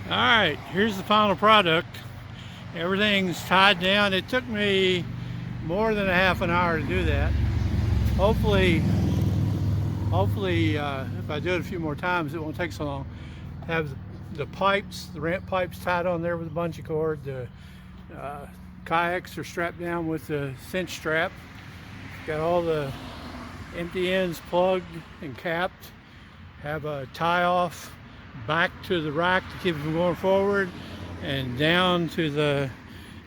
All right, here's the final product. Everything's tied down. It took me more than a half an hour to do that. Hopefully, if I do it a few more times, it won't take so long. Have the pipes, the ramp pipes tied on there with a bungee cord. The uh, kayaks are strapped down with the cinch strap. Got all the empty ends plugged and capped. Have a tie off back to the rack to keep it from going forward, and down to the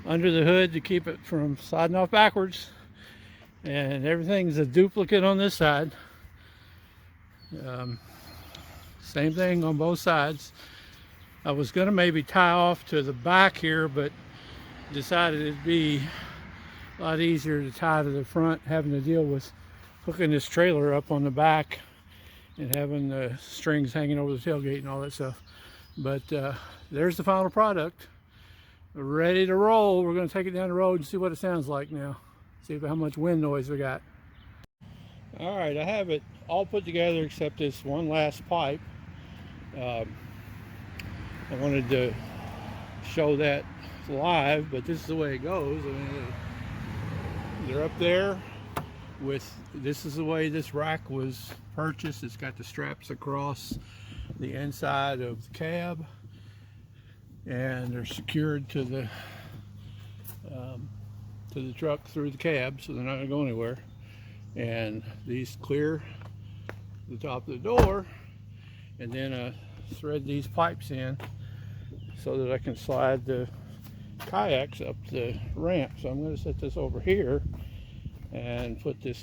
under the hood to keep it from sliding off backwards. And everything's a duplicate on this side. Um, Same thing on both sides. I was going to maybe tie off to the back here, but decided it'd be a lot easier to tie to the front, having to deal with hooking this trailer up on the back and having the strings hanging over the tailgate and all that stuff. But there's the final product. We're ready to roll. We're going to take it down the road and see what it sounds like now. See how much wind noise we got. All right, I have it all put together except this one last pipe. I wanted to show that live, but this is the way it goes. I mean, they're up there with, this is the way this rack was purchased. It's got the straps across the inside of the cab, and they're secured to the truck through the cab, so they're not going to go anywhere. And these clear the top of the door, and then I thread these pipes in so that I can slide the kayaks up the ramp. So I'm going to set this over here and put this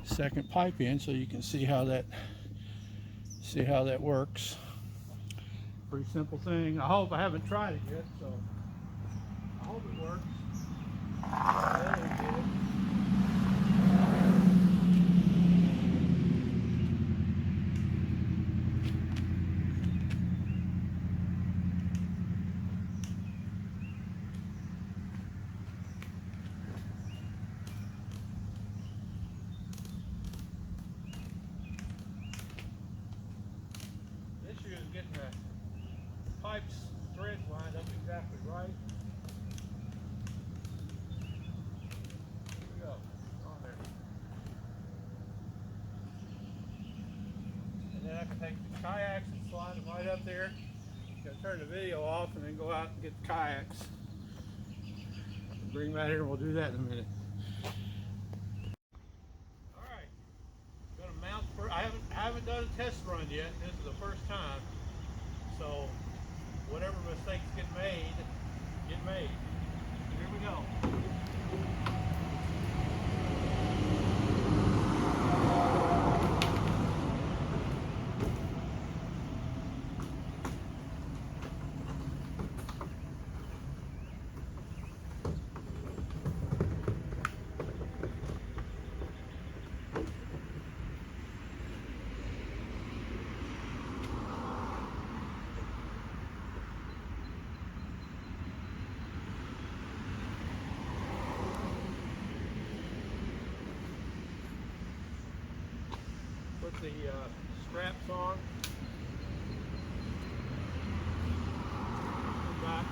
second pipe in so you can see how that works. Pretty simple thing. I hope. I haven't tried it yet, so I hope it works. The issue is getting the pipes threads lined up exactly right. Here we go. On there. And then I can take the kayaks and slide them right up there. Gotta turn the video off and then go out and get the kayaks. Bring them out here and we'll do that in a minute. Alright. Gonna mount for, I haven't done a test run yet. This is the first time. So whatever mistakes get made. Here we go. Put the straps on. Back.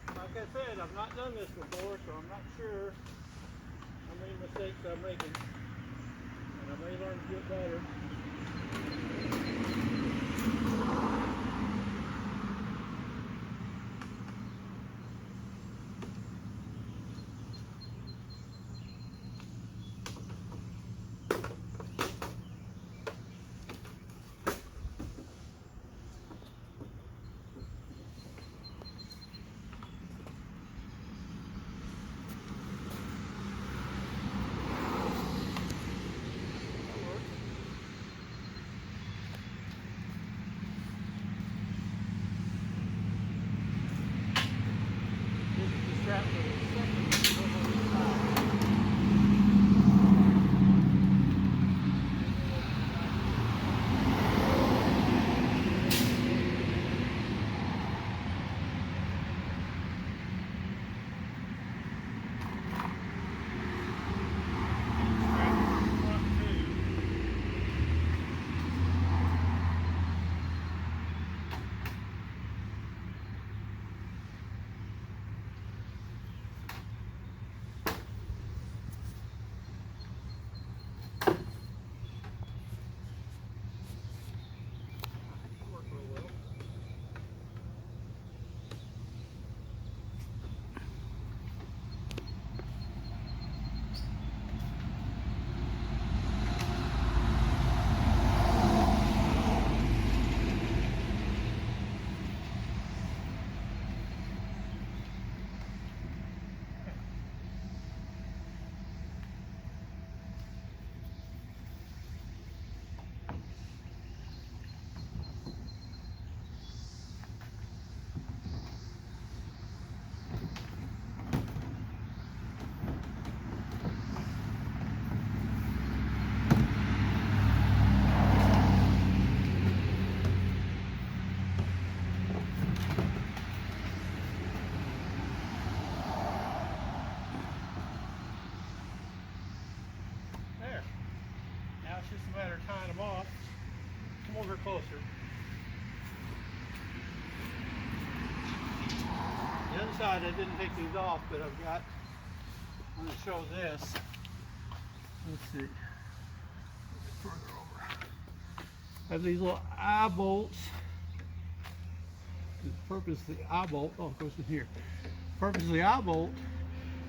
Like I said, I've not done this before, so I'm not sure how many mistakes I'm making, and I may learn to get better. a matter of tying them off. Come over closer. The other side, I didn't take these off, but I've got, I'm going to show this. Let's see. Further over. I have these little eye bolts. The purpose of the eye bolt, oh, it goes in here. The purpose of the eye bolt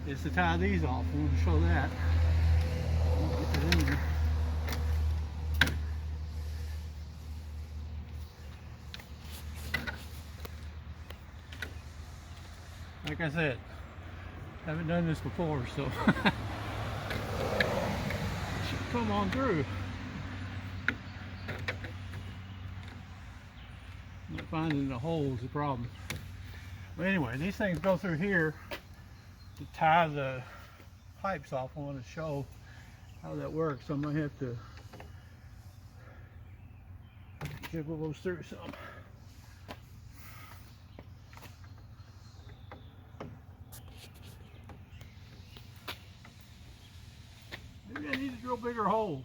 is to tie these off. I'm going to show that. Get it in there. Like I said, haven't done this before, so it should come on through. Not finding the hole is the problem. But anyway, these things go through here to tie the pipes off. I want to show how that works. I'm going to have to jiggle those through some. Maybe I need to drill bigger holes.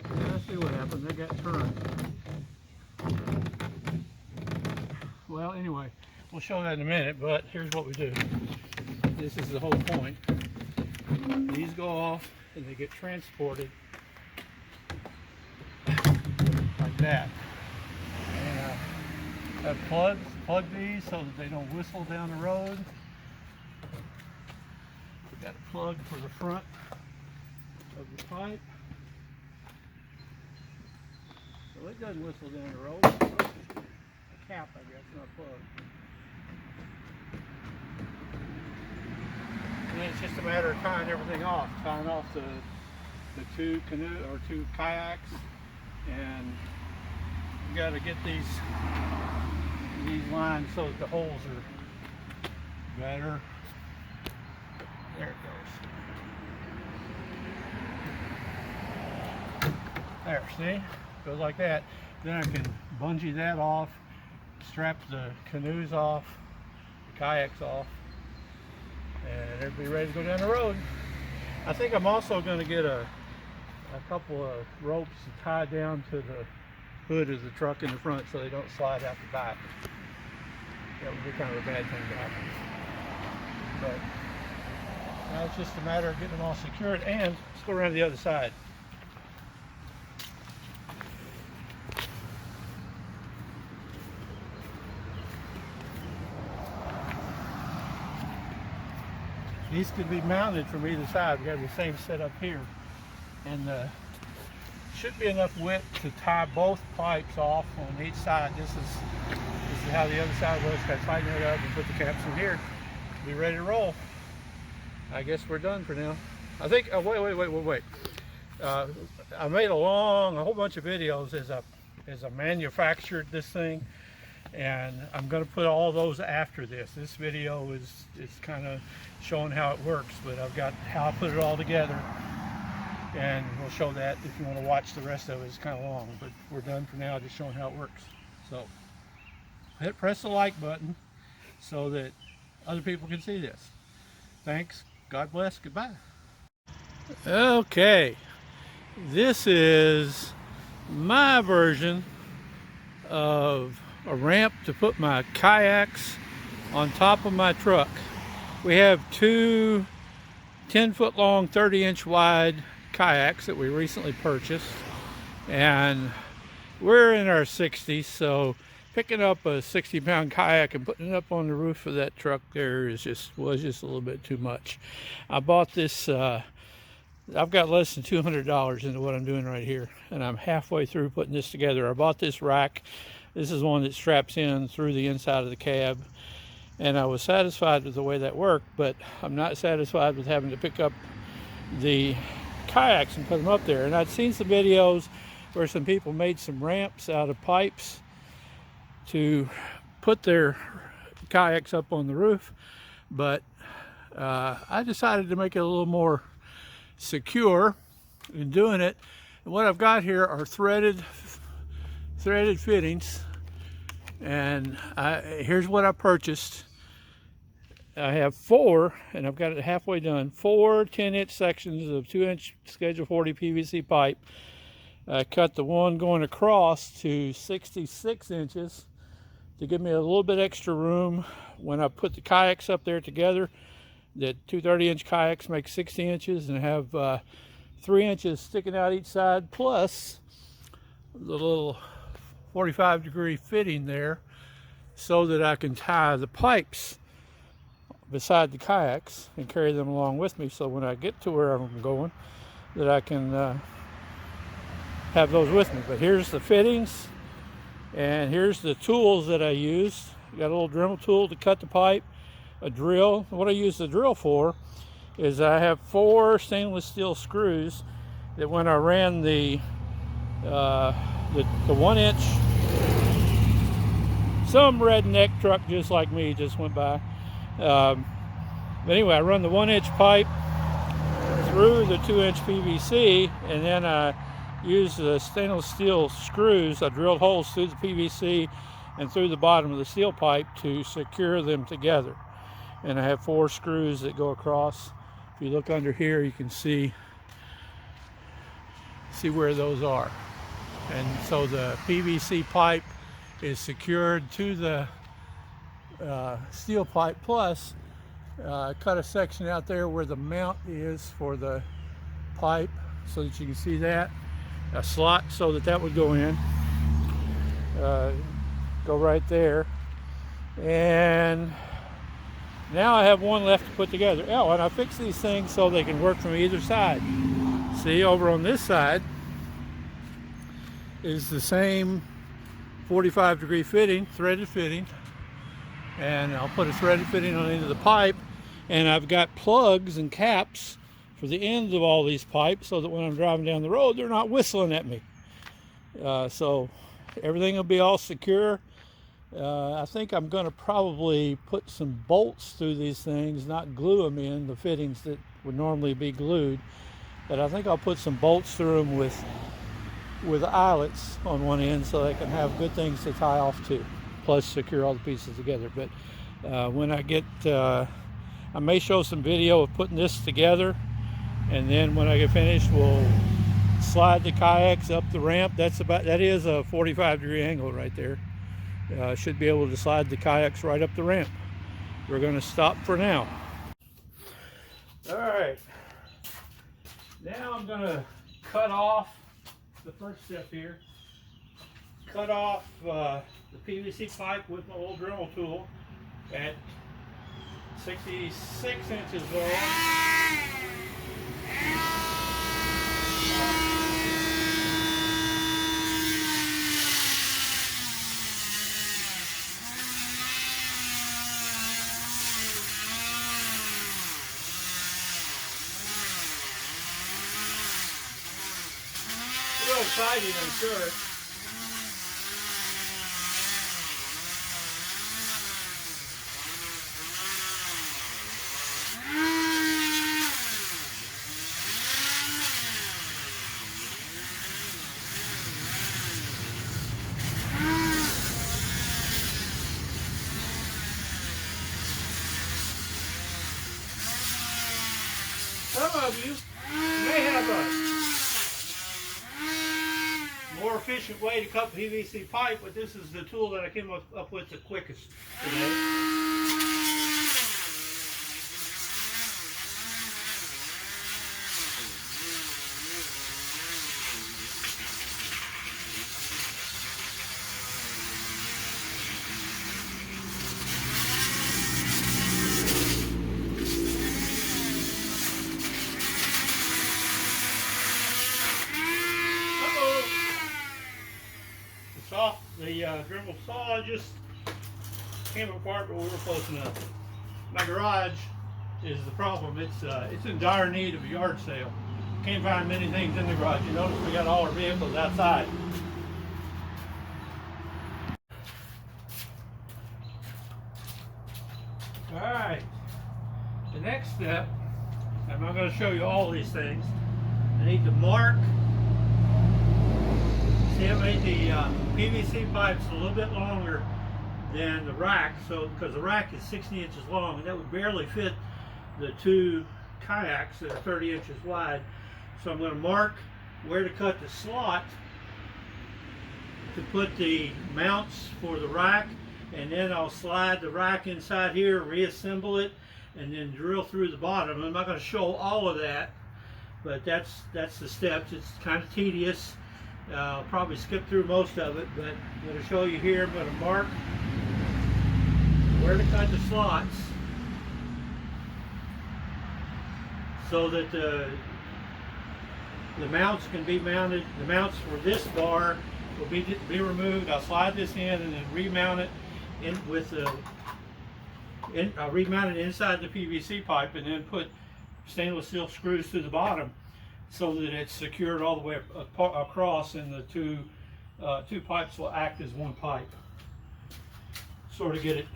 Yeah, let's see what happened. They got turned. Well, anyway, we'll show that in a minute, but here's what we do. This is the whole point. These go off and they get transported like that. And I have plug these so that they don't whistle down the road. We've got a plug for the front of the pipe. So it doesn't whistle down the road. A cap, I guess, not a plug. And then it's just a matter of tying everything off. Tying off the two two kayaks, and you got to get these lines so that the holes are better. There it goes. There, see? Goes like that. Then I can bungee that off, strap the canoes off, the kayaks off, and it'll be ready to go down the road. I think I'm also going to get a couple of ropes to tie down to the hood of the truck in the front so they don't slide out the back. That would be kind of a bad thing to happen. But now it's just a matter of getting them all secured, and let's go around to the other side. These could be mounted from either side. We have the same setup here, and should be enough width to tie both pipes off on each side. This is how the other side was. Got to tighten it up and put the caps in here. Be ready to roll. I guess we're done for now. I think. Wait. I made a whole bunch of videos as I manufactured this thing, and I'm going to put all those after this. This video is kind of showing how it works, but I've got how I put it all together, and we'll show that if you want to watch the rest of it. It's kind of long, but we're done for now, just showing how it works. So press the like button so that other people can see this. Thanks. God bless. Goodbye. Okay, this is my version of a ramp to put my kayaks on top of my truck. We have two 10-foot long, 30-inch wide kayaks that we recently purchased, and we're in our 60s, so picking up a 60-pound kayak and putting it up on the roof of that truck there was just a little bit too much. I bought this, I've got less than $200 into what I'm doing right here, and I'm halfway through putting this together. I bought this rack. This is one that straps in through the inside of the cab, and I was satisfied with the way that worked, but I'm not satisfied with having to pick up the kayaks and put them up there. And I'd seen some videos where some people made some ramps out of pipes to put their kayaks up on the roof, but I decided to make it a little more secure in doing it. And what I've got here are threaded fittings, and here's what I purchased. I have four, and I've got it halfway done, four 10-inch sections of 2-inch Schedule 40 PVC pipe. I cut the one going across to 66 inches to give me a little bit extra room when I put the kayaks up there together. The two 30-inch kayaks make 60 inches and have 3 inches sticking out each side, plus the little 45-degree fitting there so that I can tie the pipes beside the kayaks and carry them along with me, so when I get to where I'm going that I can have those with me. But here's the fittings, and here's the tools that I used. Got a little Dremel tool to cut the pipe, a drill. What I use the drill for is I have 4 stainless steel screws that when I ran the 1-inch, some redneck truck just like me just went by. But anyway, I run the 1-inch pipe through the 2-inch PVC, and then I use the stainless steel screws. I drilled holes through the PVC and through the bottom of the steel pipe to secure them together. And I have 4 screws that go across. If you look under here, you can see where those are. And so the PVC pipe is secured to the steel pipe, plus cut a section out there where the mount is for the pipe so that you can see that. A slot so that would go in, go right there. And now I have one left to put together. Oh, and I fixed these things so they can work from either side. See, over on this side is the same 45-degree fitting, threaded fitting, and I'll put a threaded fitting on the end of the pipe, and I've got plugs and caps for the ends of all these pipes so that when I'm driving down the road they're not whistling at me. So everything will be all secure. I think I'm going to probably put some bolts through these things, not glue them in, the fittings that would normally be glued, but I think I'll put some bolts through them with eyelets on one end so they can have good things to tie off to, plus secure all the pieces together. But when I get, I may show some video of putting this together, and then when I get finished we'll slide the kayaks up the ramp. That is a 45-degree angle right there. Should be able to slide the kayaks right up the ramp. We're going to stop for now. All right, now I'm going to cut off the first step here. Cut off the PVC pipe with my little Dremel tool at 66 inches long. Real exciting, I'm sure. Some of you may have a more efficient way to cut PVC pipe, but this is the tool that I came up with the quickest today. The Dremel saw just came apart, but we were close enough. My garage is the problem. It's in dire need of a yard sale. Can't find many things in the garage. You notice we got all our vehicles outside. All right. The next step, I'm not going to show you all these things. I need to mark. See, I made the PVC pipes a little bit longer than the rack, so because the rack is 60 inches long, and that would barely fit the two kayaks that are 30 inches wide. So I'm going to mark where to cut the slot to put the mounts for the rack, and then I'll slide the rack inside here, reassemble it, and then drill through the bottom. I'm not going to show all of that, but that's the steps. It's kind of tedious. I'll probably skip through most of it, but I'm going to show you here. I'm going to mark where to cut the slots so that the mounts can be mounted. The mounts for this bar will be removed. I'll slide this in and then remount it in with the. I'll remount it inside the PVC pipe and then put stainless steel screws to the bottom so that it's secured all the way across, and the two pipes will act as one pipe. Sort of get it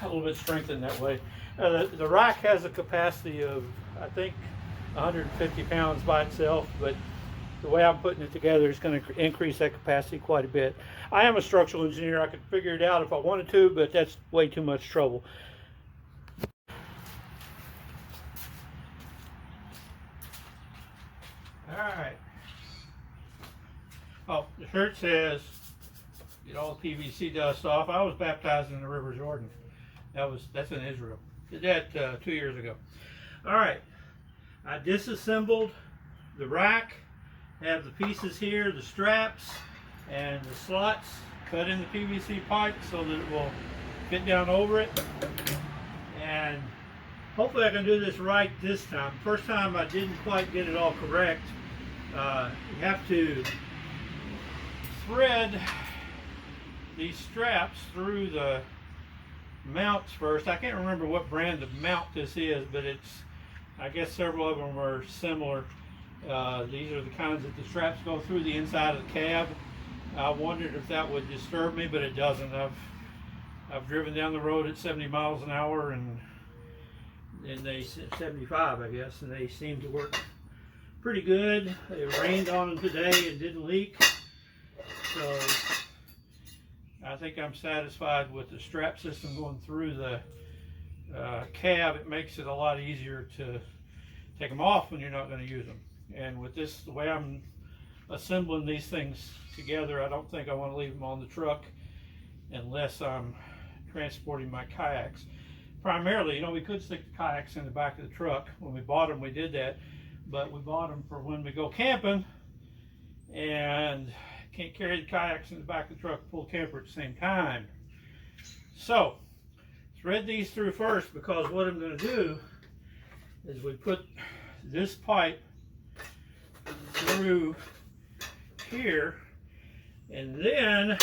a little bit strengthened that way. The rack has a capacity of, I think, 150 pounds by itself, but the way I'm putting it together is going to increase that capacity quite a bit. I am a structural engineer. I could figure it out if I wanted to, but that's way too much trouble. Alright. Oh, the shirt says, get all the PVC dust off. I was baptized in the River Jordan. That's in Israel. Did that 2 years ago. Alright. I disassembled the rack. Have the pieces here, the straps, and the slots cut in the PVC pipe so that it will fit down over it. And hopefully I can do this right this time. First time I didn't quite get it all correct. You have to thread these straps through the mounts first. I can't remember what brand of mount this is, but I guess several of them are similar. These are the kinds that the straps go through the inside of the cab. I wondered if that would disturb me, but it doesn't. I've driven down the road at 70 miles an hour and they 75, I guess, and they seem to work pretty good. It rained on them today and didn't leak, so I think I'm satisfied with the strap system going through the cab. It makes it a lot easier to take them off when you're not going to use them. And with this, the way I'm assembling these things together, I don't think I want to leave them on the truck unless I'm transporting my kayaks. Primarily, you know, we could stick the kayaks in the back of the truck. When we bought them, we did that, but we bought them for when we go camping and can't carry the kayaks in the back of the truck, pull the camper at the same time. So, thread these through first, because what I'm going to do is we put this pipe through here, and then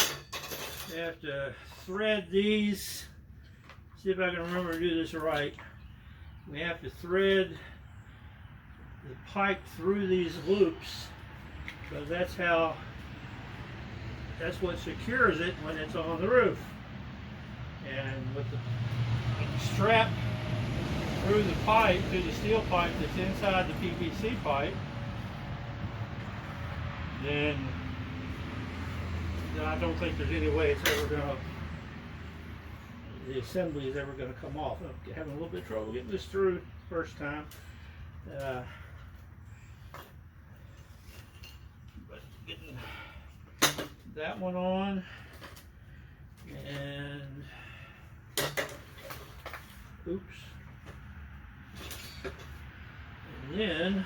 you have to thread these. See if I can remember to do this right. We have to thread the pipe through these loops, because that's what secures it when it's on the roof. And with the strap through the pipe, through the steel pipe that's inside the PVC pipe, then I don't think there's any way it's ever going to, the assembly is ever going to come off. I'm having a little bit of trouble getting this through first time. But getting that one on, and oops. And then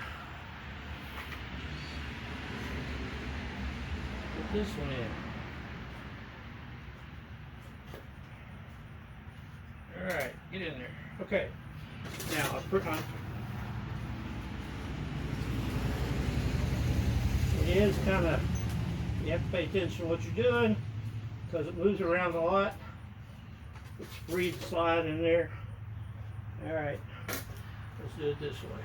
put this one in. All right, get in there. Okay. Now I put on. It is kind of, you have to pay attention to what you're doing because it moves around a lot. It's free to slide in there. All right, let's do it this way.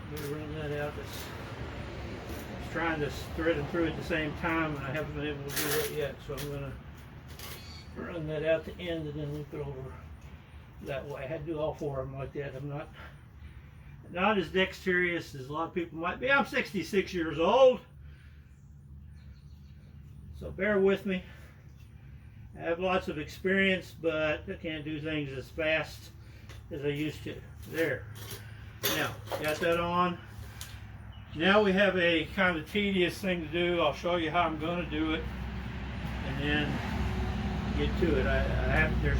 I'm going to run that out. I was trying to thread them through at the same time, and I haven't been able to do that yet. So I'm going to run that out the end and then loop it over that way. I had to do all four of them like that. I'm not as dexterous as a lot of people might be. I'm 66 years old, so bear with me. I have lots of experience, but I can't do things as fast as I used to. There. Now, got that on. Now we have a kind of tedious thing to do. I'll show you how I'm going to do it, and then get to it. There's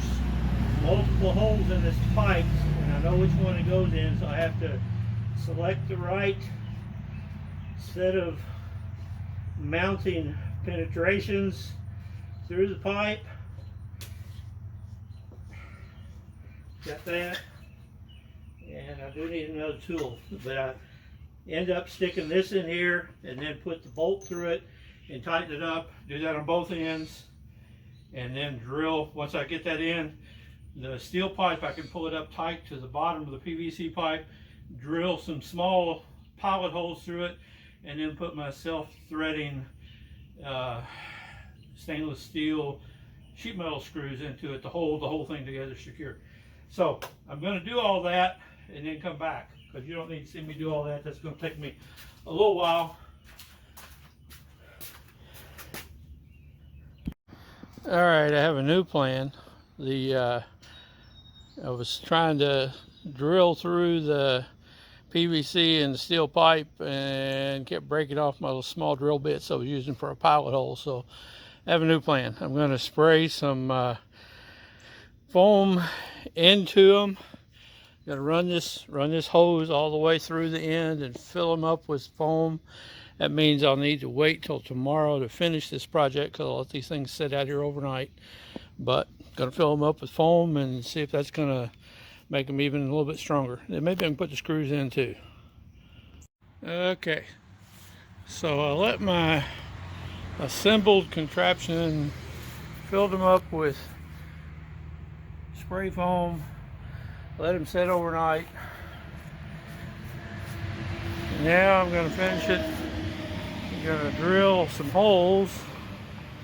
multiple holes in this pipe, and I know which one it goes in, so I have to select the right set of mounting penetrations through the pipe. Got that. And I do need another tool, but I end up sticking this in here and then put the bolt through it and tighten it up. Do that on both ends, and then drill. Once I get that in, the steel pipe, I can pull it up tight to the bottom of the PVC pipe, drill some small pilot holes through it, and then put my self-threading stainless steel sheet metal screws into it to hold the whole thing together secure. So I'm going to do all that and then come back, because you don't need to see me do all that. That's going to take me a little while. All right, I have a new plan. I was trying to drill through the PVC and the steel pipe and kept breaking off my little small drill bits I was using for a pilot hole. So I have a new plan. I'm going to spray some foam into them. Going to run this hose all the way through the end and fill them up with foam. That means I'll need to wait till tomorrow to finish this project, because I'll let these things sit out here overnight. But going to fill them up with foam and see if that's going to make them even a little bit stronger. And maybe I can put the screws in too. Okay, so I let my assembled contraption, filled them up with spray foam, let them sit overnight. Now I'm going to finish it. I'm going to drill some holes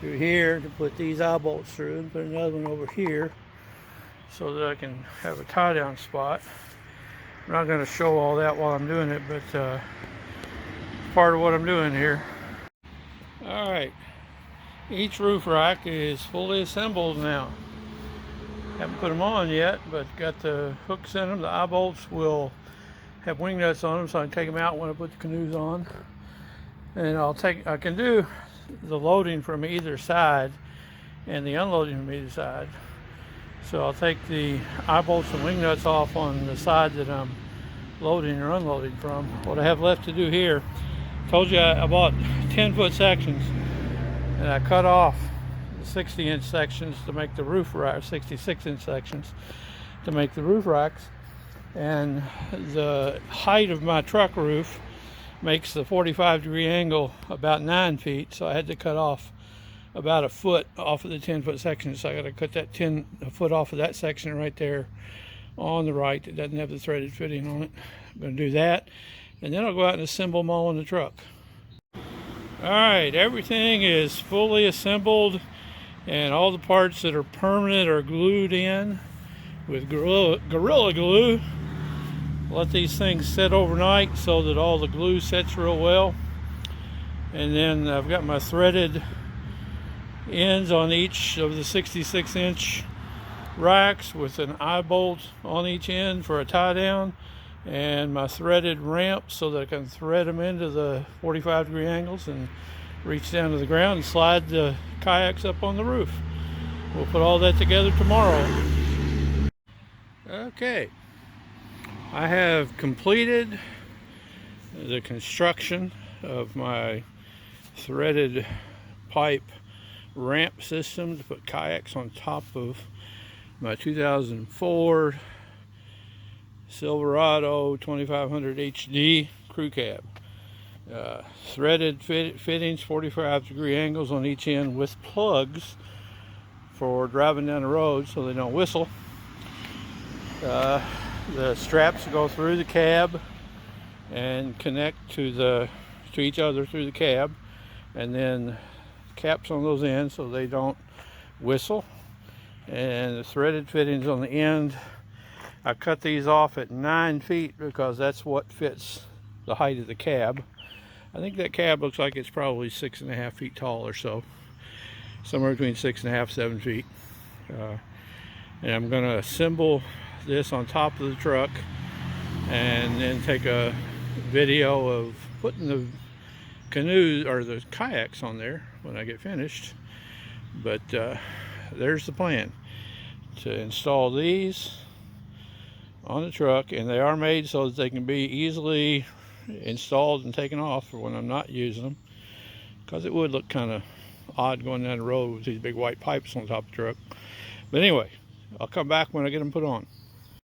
through here to put these eye bolts through, and put another one over here so that I can have a tie down spot. I'm not going to show all that while I'm doing it, but part of what I'm doing here. Alright, each roof rack is fully assembled now. Haven't put them on yet, but got the hooks in them. The eye bolts will have wing nuts on them, so I can take them out when I put the canoes on. And I can do the loading from either side and the unloading from either side. So I'll take the eye bolts and wing nuts off on the side that I'm loading or unloading from. What I have left to do here, told you I bought 10-foot sections, and I cut off the 60-inch sections to make the roof rack, 66-inch sections to make the roof racks. And the height of my truck roof makes the 45-degree angle about 9 feet, so I had to cut off about a foot off of the 10-foot section. So I got to cut that a foot off of that section right there on the right that doesn't have the threaded fitting on it. I'm going to do that, and then I'll go out and assemble them all in the truck. Alright, everything is fully assembled, and all the parts that are permanent are glued in with Gorilla Glue. Let these things sit overnight so that all the glue sets real well. And then I've got my threaded ends on each of the 66-inch racks with an eye bolt on each end for a tie down, and my threaded ramp so that I can thread them into the 45-degree angles and reach down to the ground and slide the kayaks up on the roof. We'll put all that together tomorrow. Okay, I have completed the construction of my threaded pipe ramp system to put kayaks on top of my 2004 Silverado 2500 HD crew cab. Threaded fittings, 45-degree angles on each end with plugs for driving down the road so they don't whistle. The straps go through the cab and connect to each other through the cab, and then caps on those ends so they don't whistle. And the threaded fittings on the end, I cut these off at 9 feet because that's what fits the height of the cab. I think that cab looks like it's probably 6.5 feet tall or so. somewhere between 6.5, 7 feet. And I'm going to assemble this on top of the truck and then take a video of putting the canoes or the kayaks on there when I get finished. But there's the plan, to install these on the truck, and they are made so that they can be easily installed and taken off for when I'm not using them, because it would look kind of odd going down the road with these big white pipes on top of the truck. But anyway, I'll come back when I get them put on.